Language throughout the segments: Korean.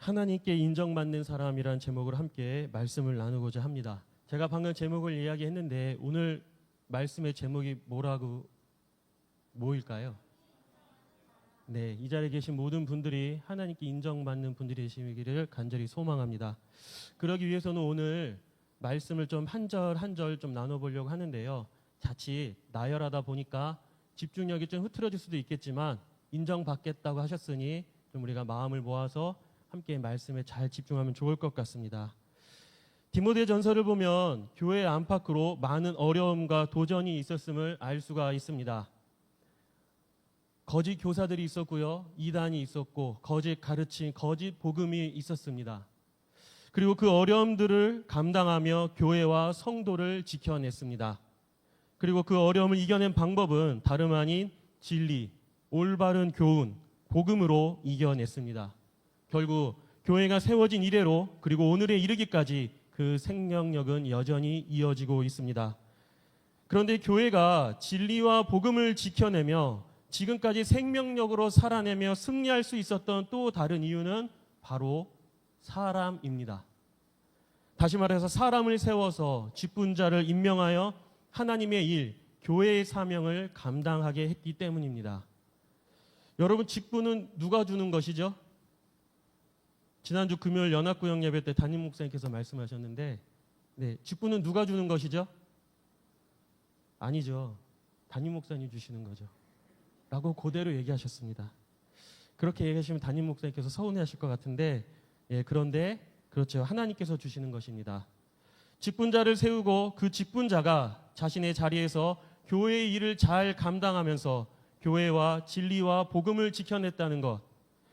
하나님께 인정받는 사람이란 제목으로 함께 말씀을 나누고자 합니다. 제가 방금 제목을 이야기했는데 오늘 말씀의 제목이 뭐일까요? 네, 이 자리에 계신 모든 분들이 하나님께 인정받는 분들이 되시기를 간절히 소망합니다. 그러기 위해서는 오늘 말씀을 좀 한 절 한 절 좀 나눠보려고 하는데요. 자칫 나열하다 보니까 집중력이 좀 흐트러질 수도 있겠지만 인정받겠다고 하셨으니 좀 우리가 마음을 모아서 함께 말씀에 잘 집중하면 좋을 것 같습니다. 디모데전서를 보면 교회 안팎으로 많은 어려움과 도전이 있었음을 알 수가 있습니다. 거짓 교사들이 있었고요, 이단이 있었고 거짓 가르침, 거짓 복음이 있었습니다. 그리고 그 어려움들을 감당하며 교회와 성도를 지켜냈습니다. 그리고 그 어려움을 이겨낸 방법은 다름 아닌 진리, 올바른 교훈, 복음으로 이겨냈습니다. 결국 교회가 세워진 이래로 그리고 오늘에 이르기까지 그 생명력은 여전히 이어지고 있습니다. 그런데 교회가 진리와 복음을 지켜내며 지금까지 생명력으로 살아내며 승리할 수 있었던 또 다른 이유는 바로 사람입니다. 다시 말해서 사람을 세워서 직분자를 임명하여 하나님의 일, 교회의 사명을 감당하게 했기 때문입니다. 여러분, 직분은 누가 주는 것이죠? 지난주 금요일 연합구역 예배 때 담임 목사님께서 말씀하셨는데, 직분은 누가 주는 것이죠? 아니죠. 담임 목사님 주시는 거죠. 라고 그대로 얘기하셨습니다. 그렇게 얘기하시면 담임 목사님께서 서운해하실 것 같은데, 그런데 그렇죠. 하나님께서 주시는 것입니다. 직분자를 세우고 그 직분자가 자신의 자리에서 교회의 일을 잘 감당하면서 교회와 진리와 복음을 지켜냈다는 것,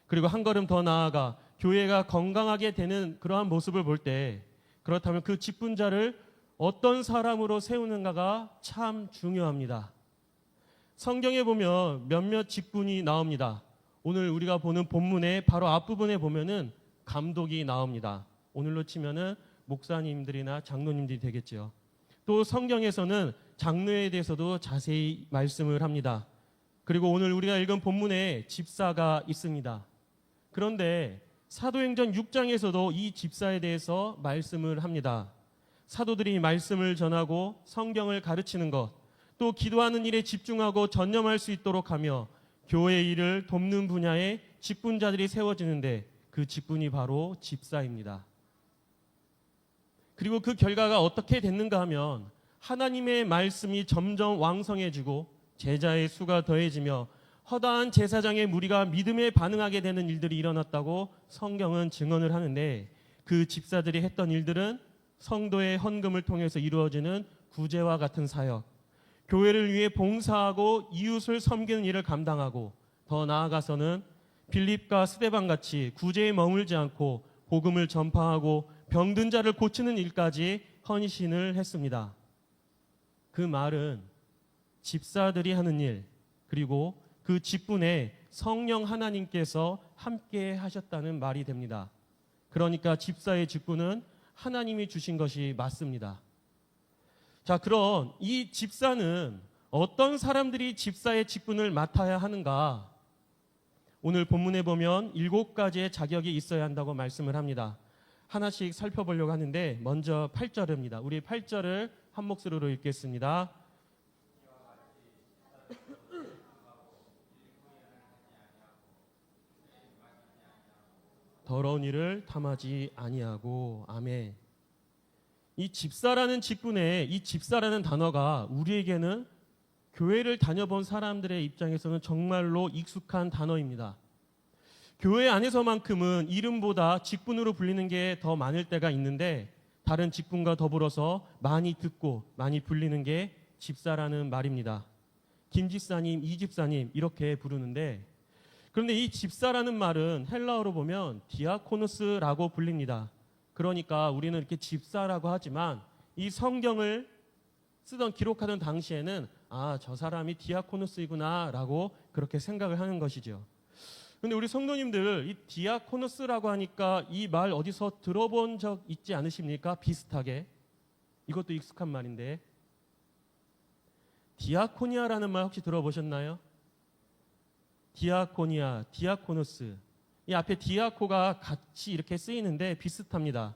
그리고 한 걸음 더 나아가 교회가 건강하게 되는 그러한 모습을 볼 때, 그렇다면 그 직분자를 어떤 사람으로 세우는가가 참 중요합니다. 성경에 보면 몇몇 직분이 나옵니다. 오늘 우리가 보는 본문의 바로 앞부분에 보면은 감독이 나옵니다. 오늘로 치면은 목사님들이나 장로님들이 되겠죠. 또 성경에서는 장로에 대해서도 자세히 말씀을 합니다. 그리고 오늘 우리가 읽은 본문에 집사가 있습니다. 그런데 사도행전 6장에서도 이 집사에 대해서 말씀을 합니다. 사도들이 말씀을 전하고 성경을 가르치는 것, 또 기도하는 일에 집중하고 전념할 수 있도록 하며 교회의 일을 돕는 분야에 직분자들이 세워지는데 그 직분이 바로 집사입니다. 그리고 그 결과가 어떻게 됐는가 하면 하나님의 말씀이 점점 왕성해지고 제자의 수가 더해지며 허다한 제사장의 무리가 믿음에 반응하게 되는 일들이 일어났다고 성경은 증언을 하는데, 그 집사들이 했던 일들은 성도의 헌금을 통해서 이루어지는 구제와 같은 사역, 교회를 위해 봉사하고 이웃을 섬기는 일을 감당하고, 더 나아가서는 빌립과 스데반 같이 구제에 머물지 않고 복음을 전파하고 병든 자를 고치는 일까지 헌신을 했습니다. 그 말은 집사들이 하는 일, 그리고 그 직분에 성령 하나님께서 함께 하셨다는 말이 됩니다. 그러니까 집사의 직분은 하나님이 주신 것이 맞습니다. 자, 그럼 이 집사는 어떤 사람들이 집사의 직분을 맡아야 하는가? 오늘 본문에 보면 7가지의 자격이 있어야 한다고 말씀을 합니다. 하나씩 살펴보려고 하는데 먼저 8절입니다. 우리 8절을 한 목소리로 읽겠습니다. 더러운 일을 탐하지 아니하고. 아멘. 이 집사라는 직분에 이 집사라는 단어가 우리에게는 교회를 다녀본 사람들의 입장에서는 정말로 익숙한 단어입니다. 교회 안에서만큼은 이름보다 직분으로 불리는 게 더 많을 때가 있는데, 다른 직분과 더불어서 많이 듣고 많이 불리는 게 집사라는 말입니다. 김 집사님, 이 집사님 이렇게 부르는데, 그런데 이 집사라는 말은 헬라어로 보면 디아코노스라고 불립니다. 그러니까 우리는 이렇게 집사라고 하지만 이 성경을 쓰던 기록하던 당시에는 저 사람이 디아코노스이구나 라고 그렇게 생각을 하는 것이죠. 그런데 우리 성도님들, 이 디아코노스라고 하니까 이 말 어디서 들어본 적 있지 않으십니까? 비슷하게. 이것도 익숙한 말인데, 디아코니아라는 말 혹시 들어보셨나요? 디아코니아, 디아코노스. 이 앞에 디아코가 같이 이렇게 쓰이는데 비슷합니다.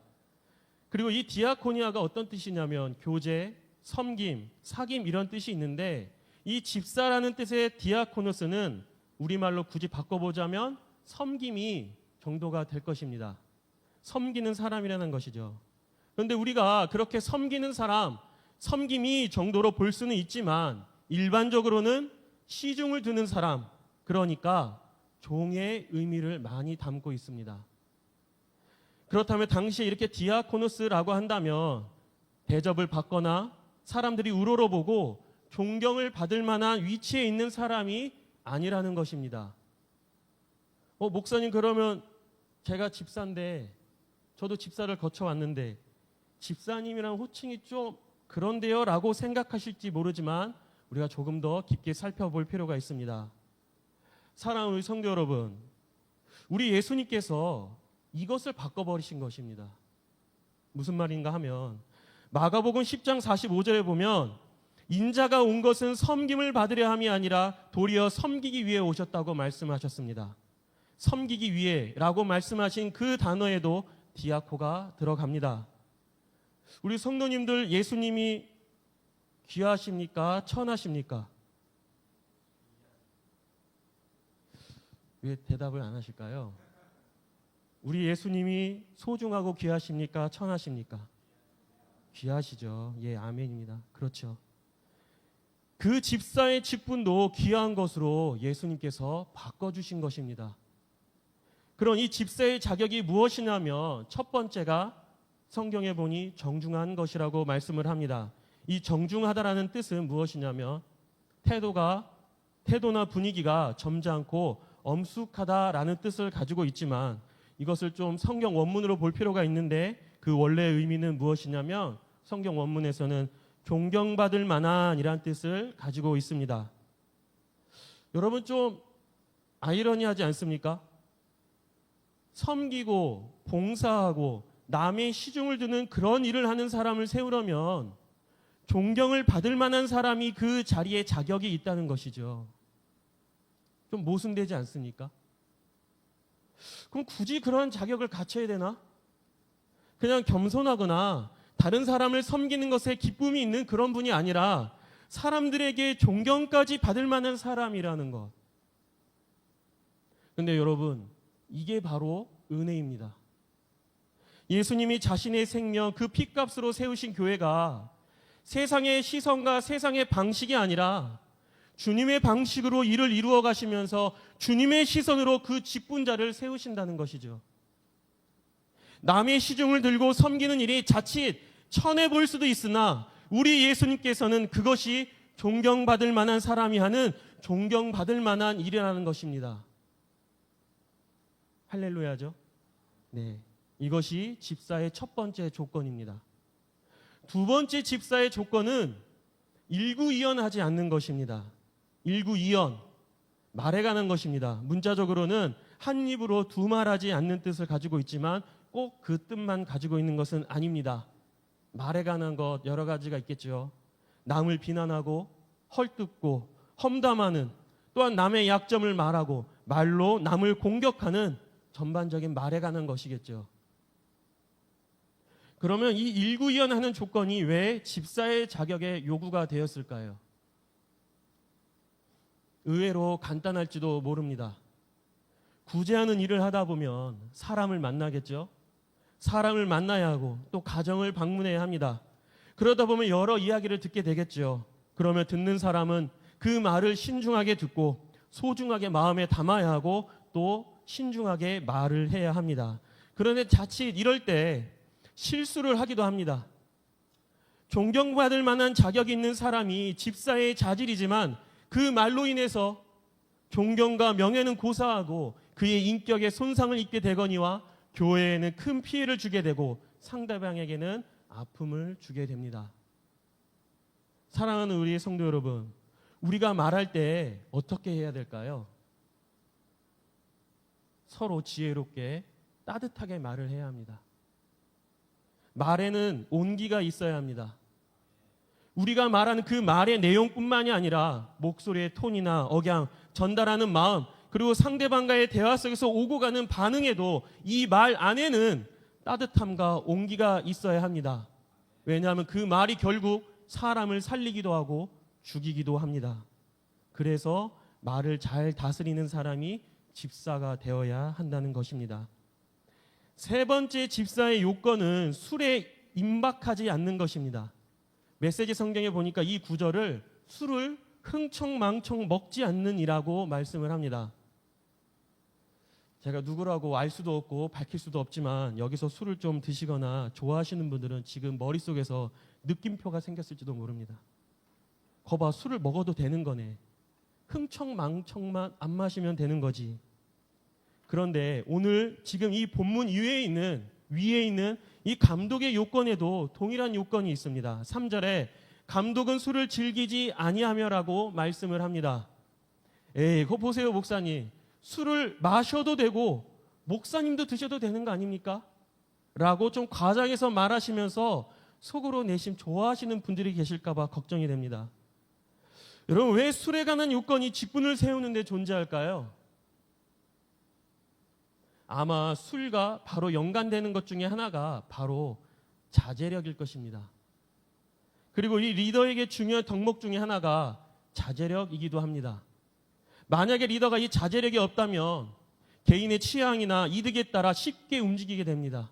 그리고 이 디아코니아가 어떤 뜻이냐면 교제, 섬김, 사김 이런 뜻이 있는데 이 집사라는 뜻의 디아코노스는 우리말로 굳이 바꿔보자면 섬김이 정도가 될 것입니다. 섬기는 사람이라는 것이죠. 그런데 우리가 그렇게 섬기는 사람, 섬김이 정도로 볼 수는 있지만 일반적으로는 시중을 두는 사람, 그러니까 종의 의미를 많이 담고 있습니다. 그렇다면 당시에 이렇게 디아코노스라고 한다면 대접을 받거나 사람들이 우러러보고 존경을 받을 만한 위치에 있는 사람이 아니라는 것입니다. 목사님, 그러면 제가 집사인데, 저도 집사를 거쳐왔는데 집사님이란 호칭이 좀 그런데요 라고 생각하실지 모르지만 우리가 조금 더 깊게 살펴볼 필요가 있습니다. 사랑하는 우리 성도 여러분, 우리 예수님께서 이것을 바꿔버리신 것입니다. 무슨 말인가 하면 마가복음 10장 45절에 보면 인자가 온 것은 섬김을 받으려 함이 아니라 도리어 섬기기 위해 오셨다고 말씀하셨습니다. 섬기기 위해라고 말씀하신 그 단어에도 디아코가 들어갑니다. 우리 성도님들, 예수님이 귀하십니까? 천하십니까? 왜 대답을 안 하실까요? 우리 예수님이 소중하고 귀하십니까? 천하십니까? 귀하시죠. 예, 아멘입니다. 그렇죠. 그 집사의 직분도 귀한 것으로 예수님께서 바꿔주신 것입니다. 그런 이 집사의 자격이 무엇이냐면 첫 번째가 성경에 보니 정중한 것이라고 말씀을 합니다. 이 정중하다라는 뜻은 무엇이냐면 태도나 분위기가 점잖고 엄숙하다라는 뜻을 가지고 있지만 이것을 좀 성경 원문으로 볼 필요가 있는데 그 원래의 의미는 무엇이냐면 성경 원문에서는 존경받을 만한이란 뜻을 가지고 있습니다. 여러분, 좀 아이러니하지 않습니까? 섬기고 봉사하고 남의 시중을 두는 그런 일을 하는 사람을 세우려면 존경을 받을 만한 사람이 그 자리에 자격이 있다는 것이죠. 좀 모순되지 않습니까? 그럼 굳이 그런 자격을 갖춰야 되나? 그냥 겸손하거나 다른 사람을 섬기는 것에 기쁨이 있는 그런 분이 아니라 사람들에게 존경까지 받을 만한 사람이라는 것. 근데 여러분, 이게 바로 은혜입니다. 예수님이 자신의 생명, 그 피값으로 세우신 교회가 세상의 시선과 세상의 방식이 아니라 주님의 방식으로 일을 이루어 가시면서 주님의 시선으로 그 직분자를 세우신다는 것이죠. 남의 시중을 들고 섬기는 일이 자칫 천해 보일 수도 있으나 우리 예수님께서는 그것이 존경받을 만한 사람이 하는 존경받을 만한 일이라는 것입니다. 할렐루야죠. 네, 이것이 집사의 첫 번째 조건입니다. 두 번째 집사의 조건은 일구이연하지 않는 것입니다. 일구이연, 말해가는 것입니다. 문자적으로는 한 입으로 두 말하지 않는 뜻을 가지고 있지만 꼭 그 뜻만 가지고 있는 것은 아닙니다. 말해가는 것 여러 가지가 있겠죠. 남을 비난하고 헐뜯고 험담하는, 또한 남의 약점을 말하고 말로 남을 공격하는 전반적인 말해가는 것이겠죠. 그러면 이 일구이연하는 조건이 왜 집사의 자격에 요구가 되었을까요? 의외로 간단할지도 모릅니다. 구제하는 일을 하다 보면 사람을 만나겠죠. 사람을 만나야 하고 또 가정을 방문해야 합니다. 그러다 보면 여러 이야기를 듣게 되겠죠. 그러면 듣는 사람은 그 말을 신중하게 듣고 소중하게 마음에 담아야 하고 또 신중하게 말을 해야 합니다. 그런데 자칫 이럴 때 실수를 하기도 합니다. 존경받을 만한 자격이 있는 사람이 집사의 자질이지만 그 말로 인해서 존경과 명예는 고사하고 그의 인격에 손상을 입게 되거니와 교회에는 큰 피해를 주게 되고 상대방에게는 아픔을 주게 됩니다. 사랑하는 우리 성도 여러분, 우리가 말할 때 어떻게 해야 될까요? 서로 지혜롭게 따뜻하게 말을 해야 합니다. 말에는 온기가 있어야 합니다. 우리가 말하는 그 말의 내용뿐만이 아니라 목소리의 톤이나 억양, 전달하는 마음, 그리고 상대방과의 대화 속에서 오고 가는 반응에도 이 말 안에는 따뜻함과 온기가 있어야 합니다. 왜냐하면 그 말이 결국 사람을 살리기도 하고 죽이기도 합니다. 그래서 말을 잘 다스리는 사람이 집사가 되어야 한다는 것입니다. 세 번째 집사의 요건은 술에 임박하지 않는 것입니다. 메시지 성경에 보니까 이 구절을 술을 흥청망청 먹지 않는 이라고 말씀을 합니다. 제가 누구라고 알 수도 없고 밝힐 수도 없지만 여기서 술을 좀 드시거나 좋아하시는 분들은 지금 머릿속에서 느낌표가 생겼을지도 모릅니다. 거봐, 술을 먹어도 되는 거네. 흥청망청만 안 마시면 되는 거지. 그런데 오늘 지금 이 본문 위에 있는 이 감독의 요건에도 동일한 요건이 있습니다. 3절에 감독은 술을 즐기지 아니하며라고 말씀을 합니다. 그거 보세요, 목사님. 술을 마셔도 되고 목사님도 드셔도 되는 거 아닙니까? 라고 좀 과장해서 말하시면서 속으로 내심 좋아하시는 분들이 계실까 봐 걱정이 됩니다. 여러분, 왜 술에 관한 요건이 직분을 세우는 데 존재할까요? 아마 술과 바로 연관되는 것 중에 하나가 바로 자제력일 것입니다. 그리고 이 리더에게 중요한 덕목 중에 하나가 자제력이기도 합니다. 만약에 리더가 이 자제력이 없다면 개인의 취향이나 이득에 따라 쉽게 움직이게 됩니다.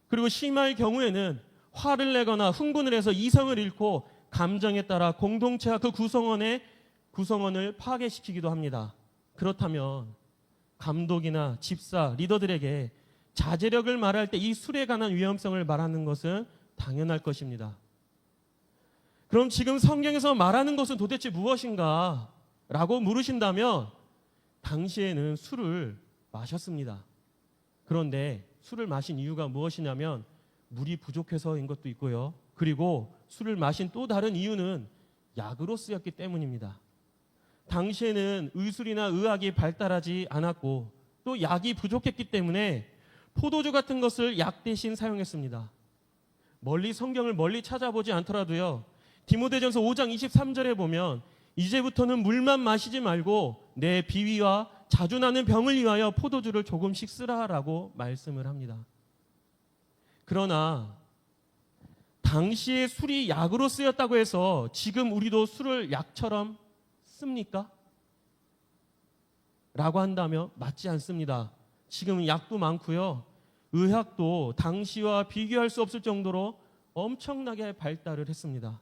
그리고 심할 경우에는 화를 내거나 흥분을 해서 이성을 잃고 감정에 따라 공동체와 그 구성원을 파괴시키기도 합니다. 그렇다면 감독이나 집사, 리더들에게 자제력을 말할 때 이 술에 관한 위험성을 말하는 것은 당연할 것입니다. 그럼 지금 성경에서 말하는 것은 도대체 무엇인가? 라고 물으신다면 당시에는 술을 마셨습니다. 그런데 술을 마신 이유가 무엇이냐면 물이 부족해서인 것도 있고요. 그리고 술을 마신 또 다른 이유는 약으로 쓰였기 때문입니다. 당시에는 의술이나 의학이 발달하지 않았고 또 약이 부족했기 때문에 포도주 같은 것을 약 대신 사용했습니다. 성경을 멀리 찾아보지 않더라도요. 디모데전서 5장 23절에 보면 이제부터는 물만 마시지 말고 내 비위와 자주 나는 병을 위하여 포도주를 조금씩 쓰라라고 말씀을 합니다. 그러나 당시에 술이 약으로 쓰였다고 해서 지금 우리도 술을 약처럼 씁니까? 라고 한다면 맞지 않습니다. 지금 약도 많고요. 의학도 당시와 비교할 수 없을 정도로 엄청나게 발달을 했습니다.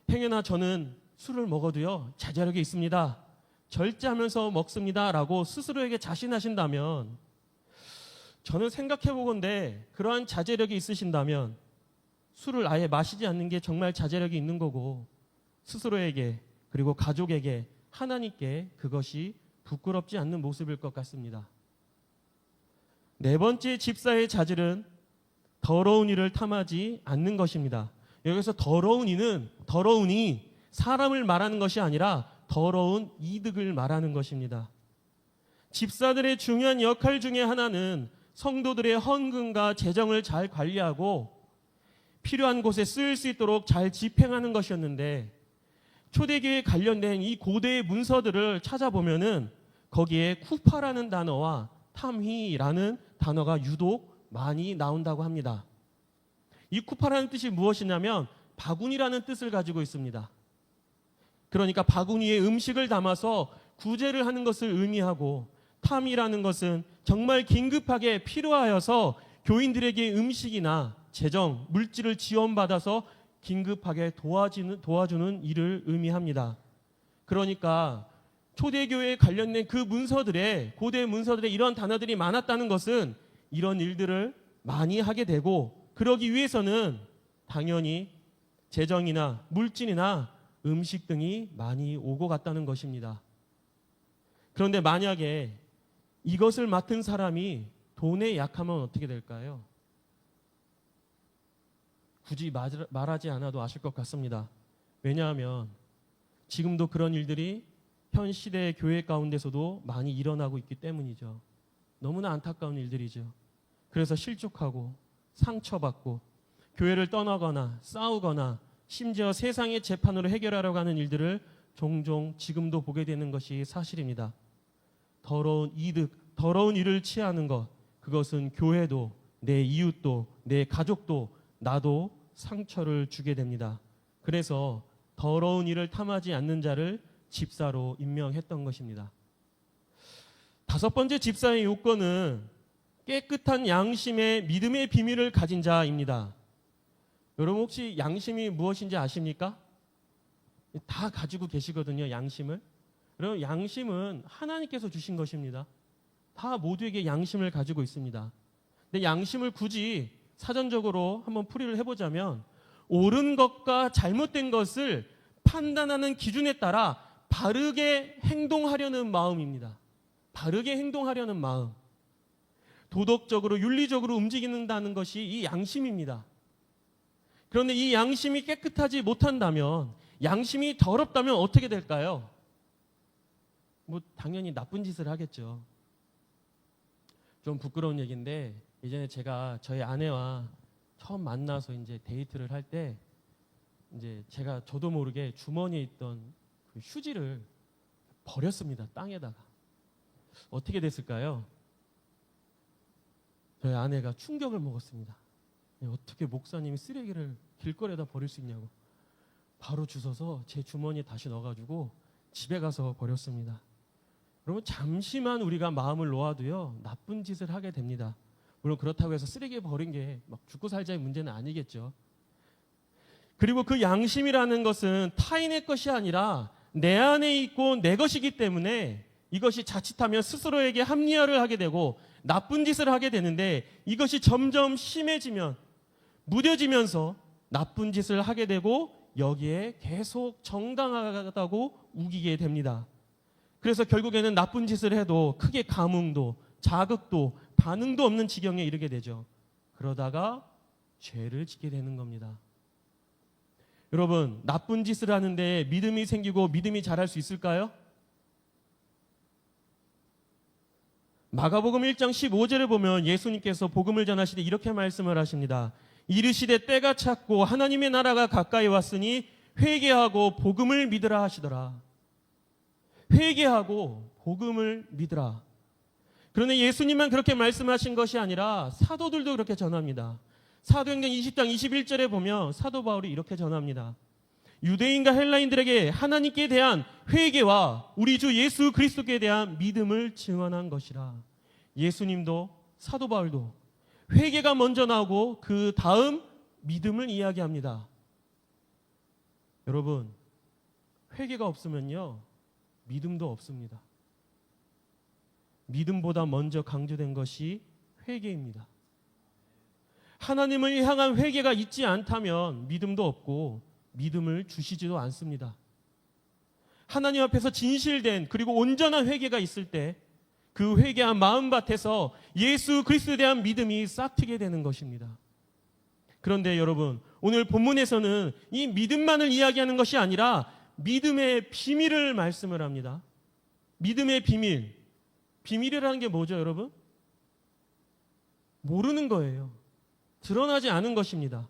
행여나 저는 술을 먹어도요 자제력이 있습니다, 절제하면서 먹습니다 라고 스스로에게 자신하신다면 저는 생각해보건대 그러한 자제력이 있으신다면 술을 아예 마시지 않는 게 정말 자제력이 있는 거고 스스로에게 그리고 가족에게 하나님께 그것이 부끄럽지 않는 모습일 것 같습니다. 네 번째 집사의 자질은 더러운 일을 탐하지 않는 것입니다. 여기서 더러운이 사람을 말하는 것이 아니라 더러운 이득을 말하는 것입니다. 집사들의 중요한 역할 중에 하나는 성도들의 헌금과 재정을 잘 관리하고 필요한 곳에 쓰일 수 있도록 잘 집행하는 것이었는데 초대교회에 관련된 이 고대의 문서들을 찾아보면은 거기에 쿠파라는 단어와 탐휘라는 단어가 유독 많이 나온다고 합니다. 이 쿠파라는 뜻이 무엇이냐면 바구니라는 뜻을 가지고 있습니다. 그러니까 바구니에 음식을 담아서 구제를 하는 것을 의미하고 탐이라는 것은 정말 긴급하게 필요하여서 교인들에게 음식이나 재정, 물질을 지원받아서 긴급하게 도와주는 일을 의미합니다. 그러니까 초대교회에 관련된 그 고대 문서들에 이런 단어들이 많았다는 것은 이런 일들을 많이 하게 되고 그러기 위해서는 당연히 재정이나 물질이나 음식 등이 많이 오고 갔다는 것입니다. 그런데 만약에 이것을 맡은 사람이 돈에 약하면 어떻게 될까요? 굳이 말하지 않아도 아실 것 같습니다. 왜냐하면 지금도 그런 일들이 현 시대의 교회 가운데서도 많이 일어나고 있기 때문이죠. 너무나 안타까운 일들이죠. 그래서 실족하고 상처받고 교회를 떠나거나 싸우거나 심지어 세상의 재판으로 해결하려고 하는 일들을 종종 지금도 보게 되는 것이 사실입니다. 더러운 이득, 더러운 일을 취하는 것, 그것은 교회도, 내 이웃도, 내 가족도, 나도 상처를 주게 됩니다. 그래서 더러운 일을 탐하지 않는 자를 집사로 임명했던 것입니다. 다섯 번째 집사의 요건은 깨끗한 양심의 믿음의 비밀을 가진 자입니다. 여러분 혹시 양심이 무엇인지 아십니까? 다 가지고 계시거든요, 양심을. 여러분 양심은 하나님께서 주신 것입니다. 다 모두에게 양심을 가지고 있습니다. 근데 양심을 굳이 사전적으로 한번 풀이를 해보자면 옳은 것과 잘못된 것을 판단하는 기준에 따라 바르게 행동하려는 마음입니다. 바르게 행동하려는 마음. 도덕적으로 윤리적으로 움직이는다는 것이 이 양심입니다. 그런데 이 양심이 깨끗하지 못한다면, 양심이 더럽다면 어떻게 될까요? 뭐 당연히 나쁜 짓을 하겠죠. 좀 부끄러운 얘기인데 예전에 제가 저희 아내와 처음 만나서 이제 데이트를 할 때 이제 제가 저도 모르게 주머니에 있던 그 휴지를 버렸습니다. 땅에다가. 어떻게 됐을까요? 저희 아내가 충격을 먹었습니다. 어떻게 목사님이 쓰레기를 길거리에다 버릴 수 있냐고. 바로 주워서 제 주머니에 다시 넣어가지고 집에 가서 버렸습니다. 여러분 잠시만 우리가 마음을 놓아도요 나쁜 짓을 하게 됩니다. 물론 그렇다고 해서 쓰레기에 버린 게 막 죽고 살자의 문제는 아니겠죠. 그리고 그 양심이라는 것은 타인의 것이 아니라 내 안에 있고 내 것이기 때문에 이것이 자칫하면 스스로에게 합리화를 하게 되고 나쁜 짓을 하게 되는데 이것이 점점 심해지면 무뎌지면서 나쁜 짓을 하게 되고 여기에 계속 정당하다고 우기게 됩니다. 그래서 결국에는 나쁜 짓을 해도 크게 감흥도 자극도 반응도 없는 지경에 이르게 되죠. 그러다가 죄를 짓게 되는 겁니다. 여러분 나쁜 짓을 하는데 믿음이 생기고 믿음이 자랄 수 있을까요? 마가복음 1장 15절을 보면 예수님께서 복음을 전하시되 이렇게 말씀을 하십니다. 이르시되 때가 찼고 하나님의 나라가 가까이 왔으니 회개하고 복음을 믿으라 하시더라. 회개하고 복음을 믿으라. 그런데 예수님만 그렇게 말씀하신 것이 아니라 사도들도 그렇게 전합니다. 사도행전 20장 21절에 보면 사도 바울이 이렇게 전합니다. 유대인과 헬라인들에게 하나님께 대한 회개와 우리 주 예수 그리스도께 대한 믿음을 증언한 것이라. 예수님도 사도 바울도 회개가 먼저 나오고 그 다음 믿음을 이야기합니다. 여러분 회개가 없으면요 믿음도 없습니다. 믿음보다 먼저 강조된 것이 회개입니다. 하나님을 향한 회개가 있지 않다면 믿음도 없고 믿음을 주시지도 않습니다. 하나님 앞에서 진실된 그리고 온전한 회개가 있을 때 그 회개한 마음밭에서 예수 그리스도에 대한 믿음이 싹트게 되는 것입니다. 그런데 여러분 오늘 본문에서는 이 믿음만을 이야기하는 것이 아니라 믿음의 비밀을 말씀을 합니다. 믿음의 비밀. 비밀이라는 게 뭐죠, 여러분? 모르는 거예요. 드러나지 않은 것입니다.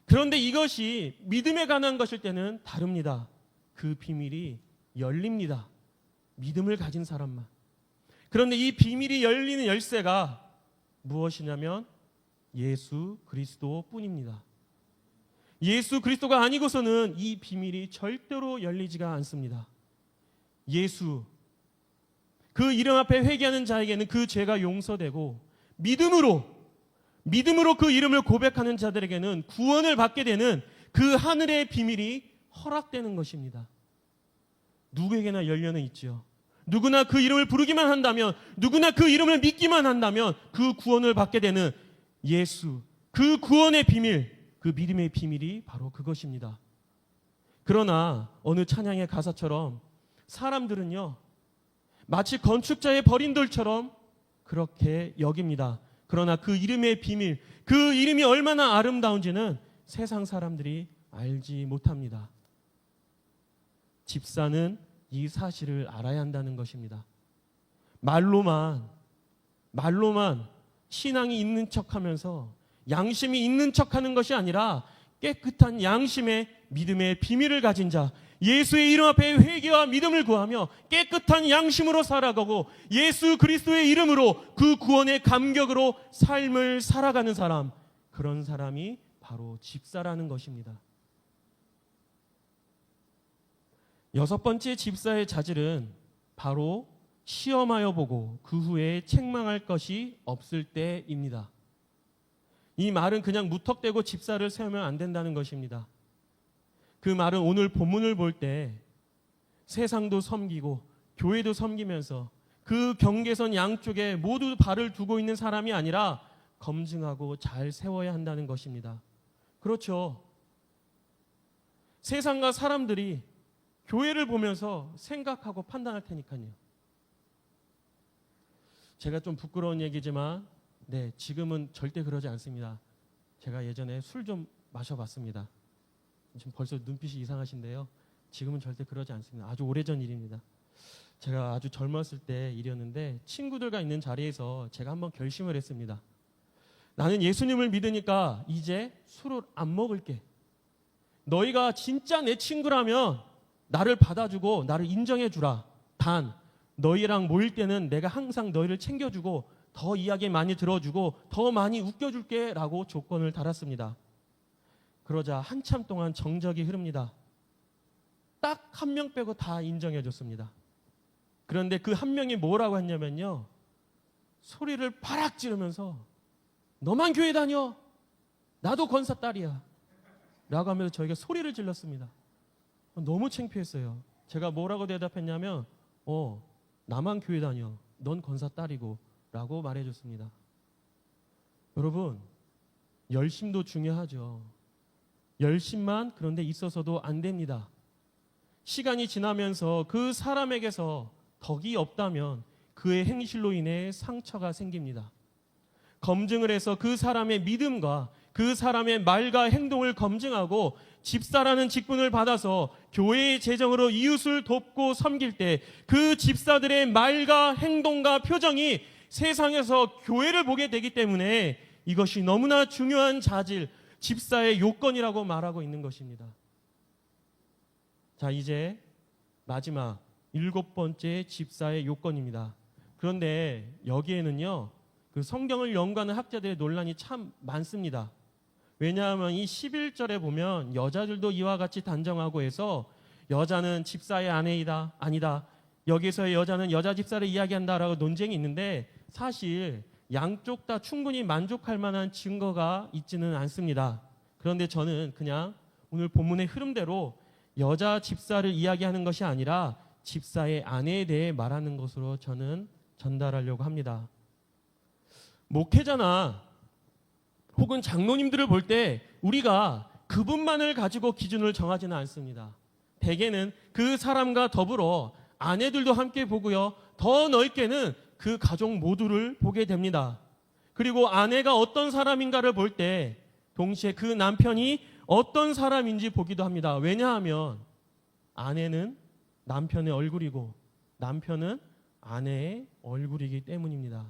그런데 이것이 믿음에 관한 것일 때는 다릅니다. 그 비밀이 열립니다. 믿음을 가진 사람만. 그런데 이 비밀이 열리는 열쇠가 무엇이냐면 예수 그리스도 뿐입니다. 예수 그리스도가 아니고서는 이 비밀이 절대로 열리지가 않습니다. 예수, 그 이름 앞에 회개하는 자에게는 그 죄가 용서되고 믿음으로 그 이름을 고백하는 자들에게는 구원을 받게 되는 그 하늘의 비밀이 허락되는 것입니다. 누구에게나 열려는 있죠. 누구나 그 이름을 부르기만 한다면, 누구나 그 이름을 믿기만 한다면 그 구원을 받게 되는 예수, 그 구원의 비밀, 그 믿음의 비밀이 바로 그것입니다. 그러나 어느 찬양의 가사처럼 사람들은요 마치 건축자의 버린 돌처럼 그렇게 여깁니다. 그러나 그 이름의 비밀, 그 이름이 얼마나 아름다운지는 세상 사람들이 알지 못합니다. 집사는 이 사실을 알아야 한다는 것입니다. 말로만 신앙이 있는 척하면서 양심이 있는 척하는 것이 아니라 깨끗한 양심의 믿음의 비밀을 가진 자, 예수의 이름 앞에 회개와 믿음을 구하며 깨끗한 양심으로 살아가고 예수 그리스도의 이름으로 그 구원의 감격으로 삶을 살아가는 사람, 그런 사람이 바로 집사라는 것입니다. 여섯 번째 집사의 자질은 바로 시험하여 보고 그 후에 책망할 것이 없을 때입니다. 이 말은 그냥 무턱대고 집사를 세우면 안 된다는 것입니다. 그 말은 오늘 본문을 볼 때 세상도 섬기고 교회도 섬기면서 그 경계선 양쪽에 모두 발을 두고 있는 사람이 아니라 검증하고 잘 세워야 한다는 것입니다. 그렇죠. 세상과 사람들이 교회를 보면서 생각하고 판단할 테니까요. 제가 좀 부끄러운 얘기지만 지금은 절대 그러지 않습니다. 제가 예전에 술 좀 마셔봤습니다. 지금 벌써 눈빛이 이상하신데요. 지금은 절대 그러지 않습니다. 아주 오래전 일입니다. 제가 아주 젊었을 때 일이었는데 친구들과 있는 자리에서 제가 한번 결심을 했습니다. 나는 예수님을 믿으니까 이제 술을 안 먹을게. 너희가 진짜 내 친구라면 나를 받아주고 나를 인정해주라. 단 너희랑 모일 때는 내가 항상 너희를 챙겨주고 더 이야기 많이 들어주고 더 많이 웃겨줄게 라고 조건을 달았습니다. 그러자 한참 동안 정적이 흐릅니다. 딱 한 명 빼고 다 인정해줬습니다. 그런데 그 한 명이 뭐라고 했냐면요, 소리를 바락 지르면서 너만 교회 다녀, 나도 권사 딸이야 라고 하면서 저에게 소리를 질렀습니다. 너무 창피했어요. 제가 뭐라고 대답했냐면 나만 교회 다녀, 넌 권사 딸이고 라고 말해줬습니다. 여러분, 열심도 중요하죠. 열심만 그런데 있어서도 안 됩니다. 시간이 지나면서 그 사람에게서 덕이 없다면 그의 행실로 인해 상처가 생깁니다. 검증을 해서 그 사람의 믿음과 그 사람의 말과 행동을 검증하고 집사라는 직분을 받아서 교회의 재정으로 이웃을 돕고 섬길 때 그 집사들의 말과 행동과 표정이 세상에서 교회를 보게 되기 때문에 이것이 너무나 중요한 자질, 집사의 요건이라고 말하고 있는 것입니다. 자, 이제 마지막 7번째 집사의 요건입니다. 그런데 여기에는요, 그 성경을 연구하는 학자들의 논란이 참 많습니다. 왜냐하면 이 11절에 보면 여자들도 이와 같이 단정하고 해서 여자는 집사의 아내이다, 아니다, 여기서의 여자는 여자 집사를 이야기한다라고 논쟁이 있는데 사실 양쪽 다 충분히 만족할 만한 증거가 있지는 않습니다. 그런데 저는 그냥 오늘 본문의 흐름대로 여자 집사를 이야기하는 것이 아니라 집사의 아내에 대해 말하는 것으로 저는 전달하려고 합니다. 목회자나 혹은 장로님들을 볼 때 우리가 그분만을 가지고 기준을 정하지는 않습니다. 대개는 그 사람과 더불어 아내들도 함께 보고요, 더 넓게는 그 가족 모두를 보게 됩니다. 그리고 아내가 어떤 사람인가를 볼 때 동시에 그 남편이 어떤 사람인지 보기도 합니다. 왜냐하면 아내는 남편의 얼굴이고 남편은 아내의 얼굴이기 때문입니다.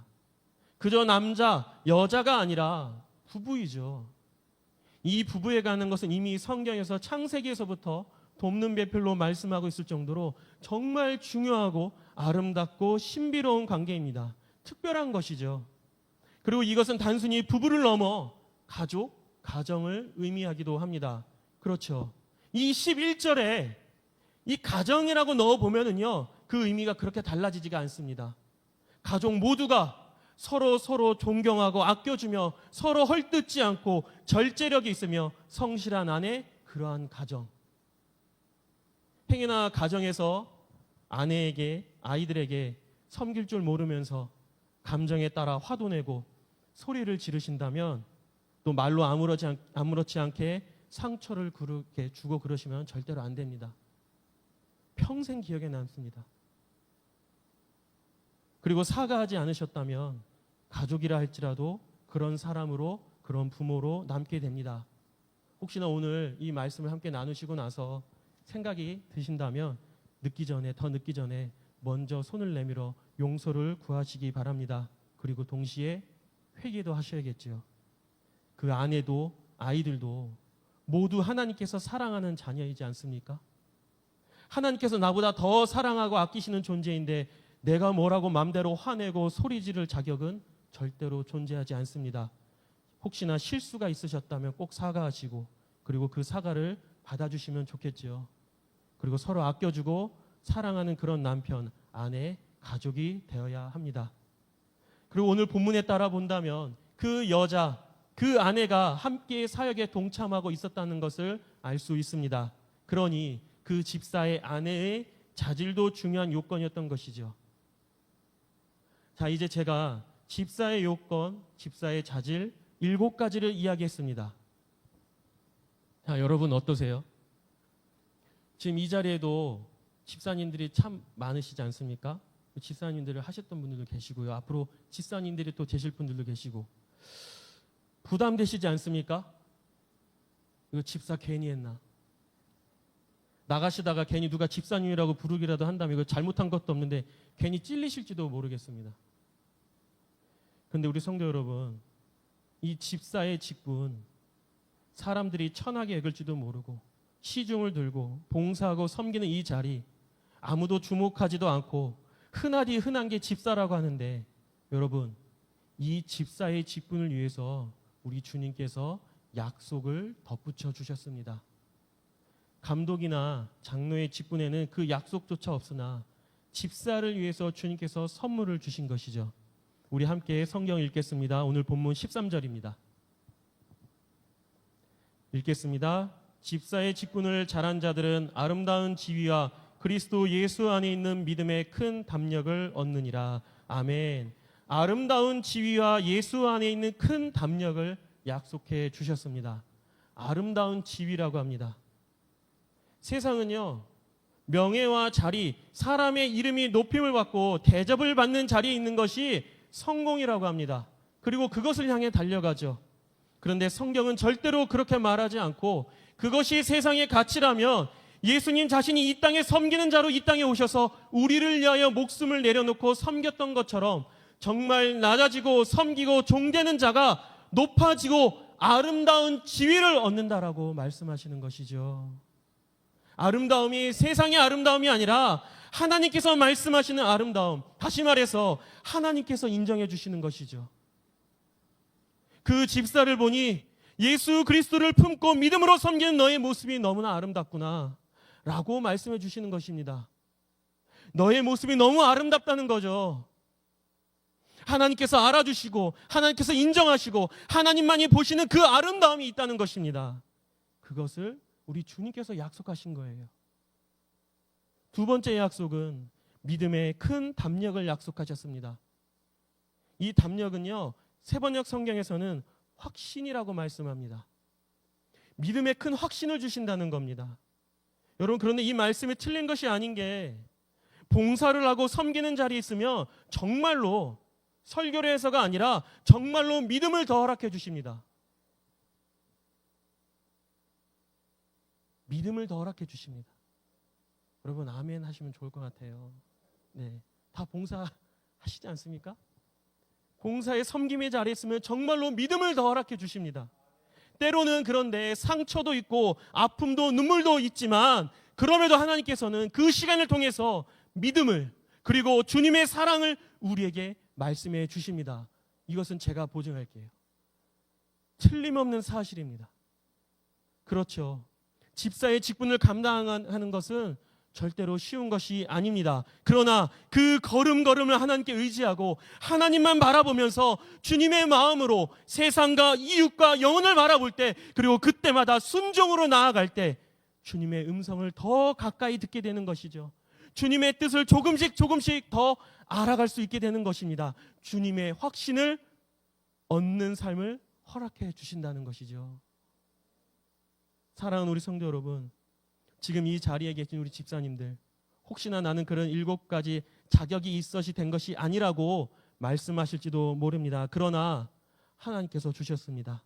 그저 남자, 여자가 아니라 부부이죠. 이 부부에 관한 것은 이미 성경에서 창세기에서부터 돕는 배필로 말씀하고 있을 정도로 정말 중요하고 아름답고 신비로운 관계입니다. 특별한 것이죠. 그리고 이것은 단순히 부부를 넘어 가족, 가정을 의미하기도 합니다. 그렇죠. 이 11절에 이 가정이라고 넣어보면은요, 그 의미가 그렇게 달라지지가 않습니다. 가족 모두가 서로 존경하고 아껴주며 서로 헐뜯지 않고 절제력이 있으며 성실한 아내, 그러한 가정. 행여나 가정에서 아내에게, 아이들에게 섬길 줄 모르면서 감정에 따라 화도 내고 소리를 지르신다면, 또 말로 아무렇지 않게 상처를 그렇게 주고 그러시면 절대로 안 됩니다. 평생 기억에 남습니다. 그리고 사과하지 않으셨다면 가족이라 할지라도 그런 사람으로, 그런 부모로 남게 됩니다. 혹시나 오늘 이 말씀을 함께 나누시고 나서 생각이 드신다면 더 늦기 전에 먼저 손을 내밀어 용서를 구하시기 바랍니다. 그리고 동시에 회개도 하셔야겠죠. 그 아내도 아이들도 모두 하나님께서 사랑하는 자녀이지 않습니까? 하나님께서 나보다 더 사랑하고 아끼시는 존재인데 내가 뭐라고 마음대로 화내고 소리 지를 자격은 절대로 존재하지 않습니다. 혹시나 실수가 있으셨다면 꼭 사과하시고 그리고 그 사과를 받아주시면 좋겠죠. 그리고 서로 아껴주고 사랑하는 그런 남편, 아내, 가족이 되어야 합니다. 그리고 오늘 본문에 따라 본다면 그 여자, 그 아내가 함께 사역에 동참하고 있었다는 것을 알 수 있습니다. 그러니 그 집사의 아내의 자질도 중요한 요건이었던 것이죠. 자, 이제 제가 집사의 요건, 집사의 자질 7가지를 이야기했습니다. 자, 여러분 어떠세요? 지금 이 자리에도 집사님들이 참 많으시지 않습니까? 집사님들을 하셨던 분들도 계시고요. 앞으로 집사님들이 또 되실 분들도 계시고. 부담되시지 않습니까? 이거 집사 괜히 했나? 나가시다가 괜히 누가 집사님이라고 부르기라도 한다면 이거 잘못한 것도 없는데 괜히 찔리실지도 모르겠습니다. 그런데 우리 성도 여러분, 이 집사의 직분, 사람들이 천하게 여길지도 모르고 시중을 들고 봉사하고 섬기는 이 자리, 아무도 주목하지도 않고 흔하디 흔한 게 집사라고 하는데, 여러분, 이 집사의 직분을 위해서 우리 주님께서 약속을 덧붙여 주셨습니다. 감독이나 장로의 직분에는 그 약속조차 없으나 집사를 위해서 주님께서 선물을 주신 것이죠. 우리 함께 성경 읽겠습니다. 오늘 본문 13절입니다. 읽겠습니다. 집사의 직분을 잘한 자들은 아름다운 지위와 그리스도 예수 안에 있는 믿음의 큰 담력을 얻느니라. 아멘. 아름다운 지위와 예수 안에 있는 큰 담력을 약속해 주셨습니다. 아름다운 지위라고 합니다. 세상은요, 명예와 자리, 사람의 이름이 높임을 받고 대접을 받는 자리에 있는 것이 성공이라고 합니다. 그리고 그것을 향해 달려가죠. 그런데 성경은 절대로 그렇게 말하지 않고 그것이 세상의 가치라면 예수님 자신이 이 땅에 섬기는 자로 이 땅에 오셔서 우리를 위하여 목숨을 내려놓고 섬겼던 것처럼 정말 낮아지고 섬기고 종되는 자가 높아지고 아름다운 지위를 얻는다라고 말씀하시는 것이죠. 아름다움이 세상의 아름다움이 아니라 하나님께서 말씀하시는 아름다움, 다시 말해서 하나님께서 인정해 주시는 것이죠. 그 집사를 보니 예수 그리스도를 품고 믿음으로 섬기는 너의 모습이 너무나 아름답구나 라고 말씀해 주시는 것입니다. 너의 모습이 너무 아름답다는 거죠. 하나님께서 알아주시고 하나님께서 인정하시고 하나님만이 보시는 그 아름다움이 있다는 것입니다. 그것을 우리 주님께서 약속하신 거예요. 두 번째 약속은 믿음의 큰 담력을 약속하셨습니다. 이 담력은요, 세번역 성경에서는 확신이라고 말씀합니다. 믿음의 큰 확신을 주신다는 겁니다. 여러분, 그런데 이 말씀이 틀린 것이 아닌 게 봉사를 하고 섬기는 자리에 있으면 정말로 설교를 해서가 아니라 정말로 믿음을 더 허락해 주십니다. 믿음을 더 허락해 주십니다. 여러분 아멘 하시면 좋을 것 같아요. 네, 다 봉사하시지 않습니까? 봉사의 섬김의 자리에 있으면 정말로 믿음을 더 허락해 주십니다. 때로는 그런데 상처도 있고 아픔도 눈물도 있지만 그럼에도 하나님께서는 그 시간을 통해서 믿음을 그리고 주님의 사랑을 우리에게 말씀해 주십니다. 이것은 제가 보증할게요. 틀림없는 사실입니다. 그렇죠. 집사의 직분을 감당하는 것은 절대로 쉬운 것이 아닙니다. 그러나 그 걸음걸음을 하나님께 의지하고 하나님만 바라보면서 주님의 마음으로 세상과 이웃과 영혼을 바라볼 때, 그리고 그때마다 순종으로 나아갈 때 주님의 음성을 더 가까이 듣게 되는 것이죠. 주님의 뜻을 조금씩 더 알아갈 수 있게 되는 것입니다. 주님의 확신을 얻는 삶을 허락해 주신다는 것이죠. 사랑하는 우리 성도 여러분, 지금 이 자리에 계신 우리 집사님들, 혹시나 나는 그런 7가지 자격이 있어시 된 것이 아니라고 말씀하실지도 모릅니다. 그러나 하나님께서 주셨습니다.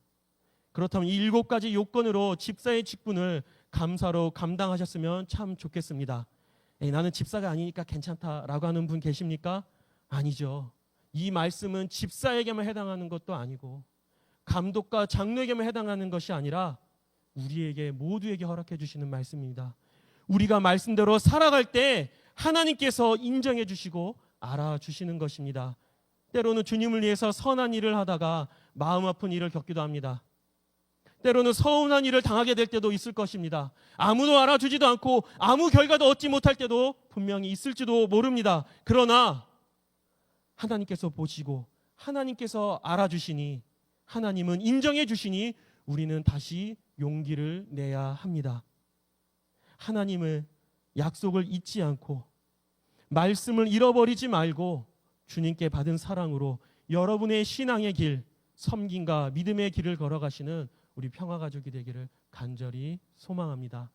그렇다면 이 7가지 요건으로 집사의 직분을 감사로 감당하셨으면 참 좋겠습니다. 나는 집사가 아니니까 괜찮다라고 하는 분 계십니까? 아니죠. 이 말씀은 집사에게만 해당하는 것도 아니고 감독과 장로에게만 해당하는 것이 아니라 우리에게 모두에게 허락해 주시는 말씀입니다. 우리가 말씀대로 살아갈 때 하나님께서 인정해 주시고 알아주시는 것입니다. 때로는 주님을 위해서 선한 일을 하다가 마음 아픈 일을 겪기도 합니다. 때로는 서운한 일을 당하게 될 때도 있을 것입니다. 아무도 알아주지도 않고 아무 결과도 얻지 못할 때도 분명히 있을지도 모릅니다. 그러나 하나님께서 보시고 하나님께서 알아주시니, 하나님은 인정해 주시니 우리는 다시 용기를 내야 합니다. 하나님을 약속을 잊지 않고 말씀을 잃어버리지 말고 주님께 받은 사랑으로 여러분의 신앙의 길, 섬김과 믿음의 길을 걸어가시는 우리 평화가족이 되기를 간절히 소망합니다.